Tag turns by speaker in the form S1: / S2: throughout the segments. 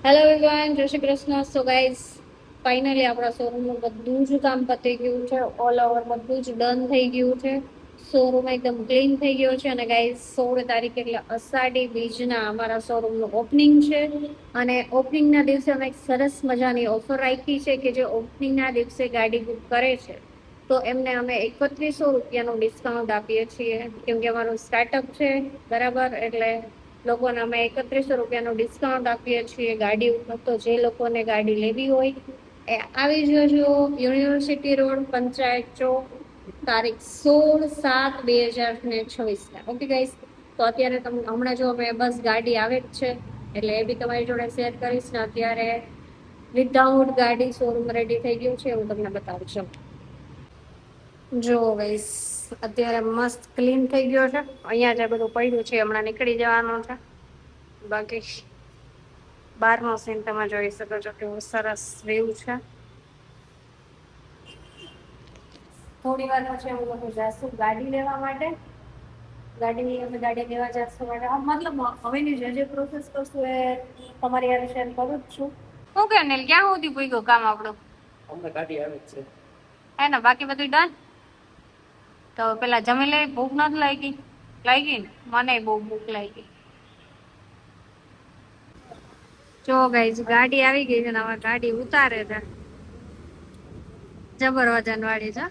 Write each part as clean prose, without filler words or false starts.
S1: Hello everyone, જય Shri Krishna. So guys, finally આપણા શોરૂમનું બધું જ કામ પતી ગયું છે. ઓલ ઓવર બધું જ ડન થઈ ગયું છે. શોરૂમ એકદમ ક્લીન થઈ ગયો છે. અને ગાઈઝ 16 તારીખ એટલે અષાઢી બીજના અમારા શોરૂમનું ઓપનિંગ છે. અને ઓપનિંગના દિવસે અમે એક સરસ મજાની ઓફર રાખી છે કે જે ઓપનિંગના દિવસે ગાડી બુક કરે છે તો એમને અમે 3100 રૂપિયાનું ડિસ્કાઉન્ટ આપીએ છીએ, કેમ કે અમારું સ્ટાર્ટઅપ છે. બરાબર, એટલે લોકોને અમે 3100 રૂપિયાનું ડિસ્કાઉન્ટ આપીએ છીએ ગાડી ઉપર. તો જે લોકોને ગાડી લેવી હોય એ આવી જજો. યુનિવર્સિટી રોડ, પંચાયત ચોક, તારીખ 16/7/2026. ઓકે ગાઈસ, તો અત્યારે તમને હમણાં જો અમે બસ ગાડી આવે જ છે એટલે એ બી તમારી જોડે શેર કરીશ ને. અત્યારે વિધાઉટ ગાડી શોરૂમ રેડી થઈ ગયું છે, હું તમને બતાવું છું. જો ગાઈસ, અત્યારે મસ્ત ક્લીન થઈ ગયો છે. અહીંયા જે બધું પડ્યું છે હમણાં નીકળી જવાનું છે. બાકી બહારનો સીન તમે જોઈ શકો છો, કેવું સરસ વ્યૂ છે. થોડી વાર પછી અમે લોકો જાશું ગાડી લેવા માટે. અમે ગાડી લેવા જશું માટે મતલબ હવેની જે પ્રોસેસ કરશું એ તમારી યાર શેર કરું જ છું. શું કે નીલ, ક્યાં સુધી પૂગ્યું કામ આપણું? અમને ગાડી આવે જ છે હે ને, બાકી બધું ડન. તો પેલા જમી લે. ભૂખ નથી લાગી? લાગી ને, મને બહુ ભૂખ લાગી. જો ગાઈસ, ગાડી આવી ગઈ છે ને હવે ગાડી ઉતારે છે. જબર વજન વાળી છે.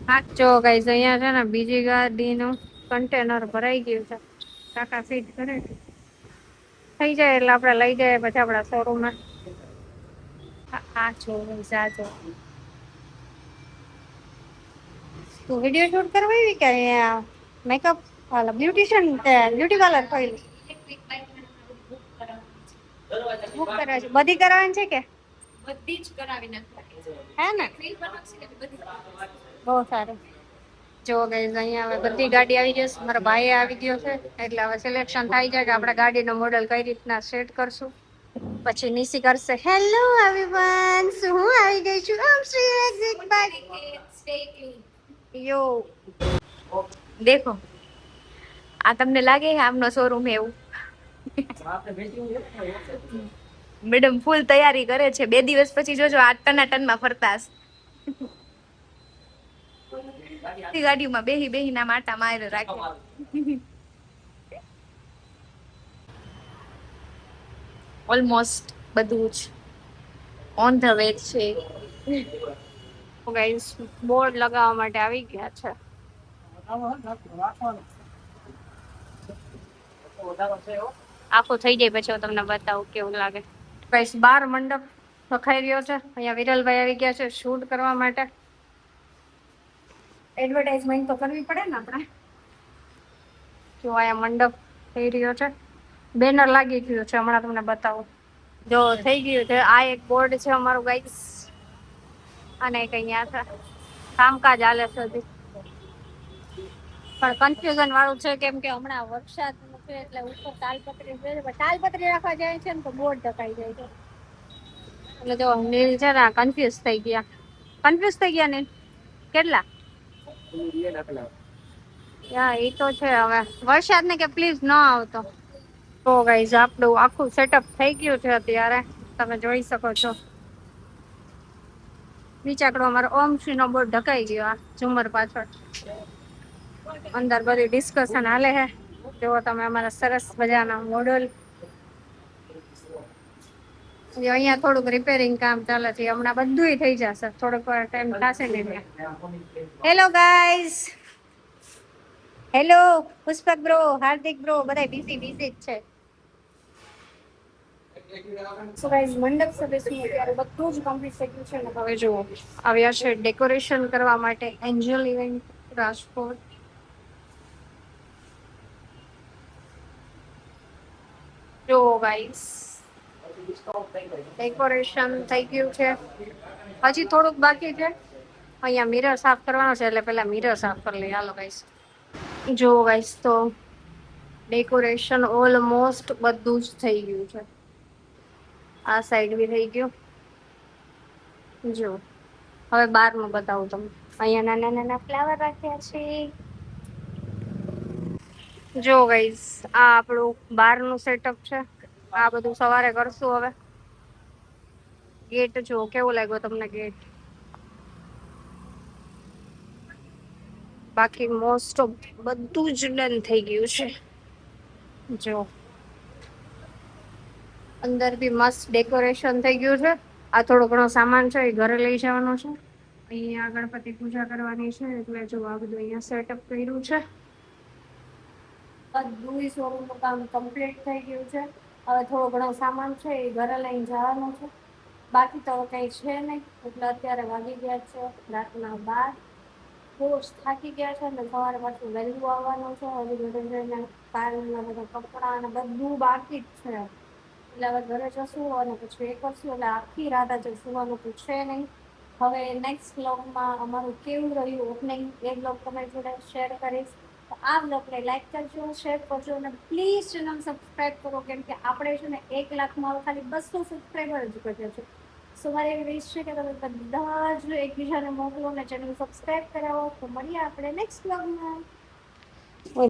S1: હા જો ગાઈસ, અહીંયા છે ને બીજી ગાડીનું કન્ટેનર ભરાઈ ગયું છે. કાકા ફીટ કરે થઈ જાય એટલે આપણે લઈ જઈએ પછી આપણા શોરૂમમાં. હા જો ગાઈસ, આ જો તું વિડીયો શૂટ કરવા આવી કે અહીંયા મેકઅપ વાળા બ્યુટિશિયન બ્યુટી પાર્લર ખોલી? બુક કરાવી છે, બધી કરાવવાની છે કે બધી જ કરાવી નાખવાની હે ને? બહુ સારું. જો ગાઈસ, અહીંયા હવે બધી ગાડી આવી જશે. મારા ભાઈ આવી ગયો છે એટલે હવે સિલેક્શન થાય છે કે આપણે ગાડીનું મોડેલ કઈ રીતના સેટ કરશું. પછી નીસી કરશે હેલો એવરીવન, હું આવી ગઈ છું. આમ શ્રી એક્ઝિટ બાય યો દેખો. આ તમને લાગે આમનો શોરૂમ એવું? મેડમ ફૂલ તૈયારી કરે છે. 2 દિવસ પછી જોજો આ ટનાટનમાં ફરતા હશે. ગાડીમાં બેહી બેહી ના માટા મારે રાખે. ઓલમોસ્ટ બધું જ ઓન ધ વે છે. ગાઈસ, બોર્ડ લગાવવા માટે આવી ગયા છે. આખું થઈ જાય પછી હું તમને બતાવું કેવું લાગે. ગાઈસ, બાર મંડપ રખાઈ રહ્યો છે. અહીંયા વિરલભાઈ આવી ગયા છે શૂટ કરવા માટે. એડવર્ટાઇઝમેન્ટ તો કરવી પડે ને આપણે. જો અહીંયા મંડપ થઈ રહ્યો છે. બેનર લાગી ગયું છે, હમણાં તમને બતાવું. જો થઈ ગયું છે. આ એક બોર્ડ છે અમારું ગાઈસ. અને એક અહીંયા છે. કામકાજ હાલે છે હજી, પણ કન્ફ્યુઝન વાળું છે કેમ કે હમણાં વરસાદ છે એટલે ઉપર તાલપત્રી રાખવા જાય છે ને તો બોર્ડ ઢકાઈ જાય છે. એટલે જો નીલ છે ને કન્ફ્યુઝ થઈ ગયા નીલ. કેટલા યા એ તો છે. હવે વરસાદ ને કે પ્લીઝ ન આવતો. તો ગાઈઝ, આપણું આખું સેટઅપ થઈ ગયું છે અત્યારે. તમે જોઈ શકો છો નીચાકડો અમારો ઓમશ્રી નો બોર્ડ ઢકાઈ ગયો. આ ઝુમર પાછળ અંદર બધી ડિસ્કશન હાલે છે. જો તમે અમારા સરસ મજાના મોડલ. અહીંયા થોડુંક રિપેરિંગ કામ ચાલે છે. હમણાં બધું થઈ જશે, થોડોક વાર ટાઈમ થશે ને. Hello guys, hello Pushpak bro, Hardik bro, બધા બીઝી જ છે. સો ગાઈઝ, મંડપ સર્વિસનું અત્યારે બધું જ કમ્પ્લીટ થઈ ગયું છે. અને હવે જુઓ આવ્યા છે ડેકોરેશન કરવા માટે એન્જલ ઇવેન્ટ રાજકોટ. જો ગાઈસ, ડેકોરેશન થઈ ગયું છે. હજી થોડુંક બાકી છે. અહીંયા મિરર સાફ કરવાનો છે એટલે પેલા મિરર સાફ કરી લઈએ. હાલો ગાઈસ. જો ગાઈસ, તો ડેકોરેશન ઓલમોસ્ટ બધું જ થઈ ગયું છે. આ સાઈડ બી થઈ ગયું. જો હવે બહારનું બતાવું તમને. અહીંયા નાના નાના ફ્લાવર રાખ્યા છે. જો ગાઈસ આ આપણું બહારનું સેટઅપ છે. આ બધું સવારે કરશું હવે. ગેટ જો કેવો લાગ્યો તમને ગેટ? બાકી મોસ્ટ ઓફ બધું જ ડન થઈ ગયું છે. જો અંદર બી મસ્ત ડેકોરેશન થઈ ગયું છે. આ થોડો ઘણો સામાન છે એ ઘરે લઈ જવાનો છે. અહીંયા ગણપતિ પૂજા કરવાની છે એટલે જો આ બધું અહીંયા સેટઅપ કર્યું છે. બધું શોરૂમ નું કામ કમ્પ્લીટ થઈ ગયું છે. હવે થોડો ઘણો સામાન છે એ ઘરે લઈને જવાનો છે. બાકી તો કઈ છે નહીં. એટલે અત્યારે વાગી ગયા છે રાતના 12. બહુ જ થાકી ગયા છે ને સવારે પાછું વહેલું આવવાનું છે. હજી બધું જઈને કાલના બધા કપડાં અને બધું બાકી જ છે. એટલે હવે ઘરે જશું અને પછી એ કરશું એટલે આખી રાત આજે સુવાનું તો છે નહીં. હવે નેક્સ્ટ બ્લોગમાં અમારું કેવું રહ્યું ઓપનિંગ એ બ્લોગ તમારી જોડે શેર કરીશ. તો આ બ્લોગને લાઈક કરજો, શેર કરજો અને પ્લીઝ ચેનલ સબસ્ક્રાઈબ કરો કેમ કે આપણે છે ને 1 લાખમાં ખાલી 200 સબસ્ક્રાઈબર જ કર્યા છે. સો મારી એવી વિશ છે કે તમે બધા જ એકબીજાને મોકલો અને ચેનલ સબસ્ક્રાઈબ કરાવો. તો મળીએ આપણે નેક્સ્ટ બ્લોગમાં.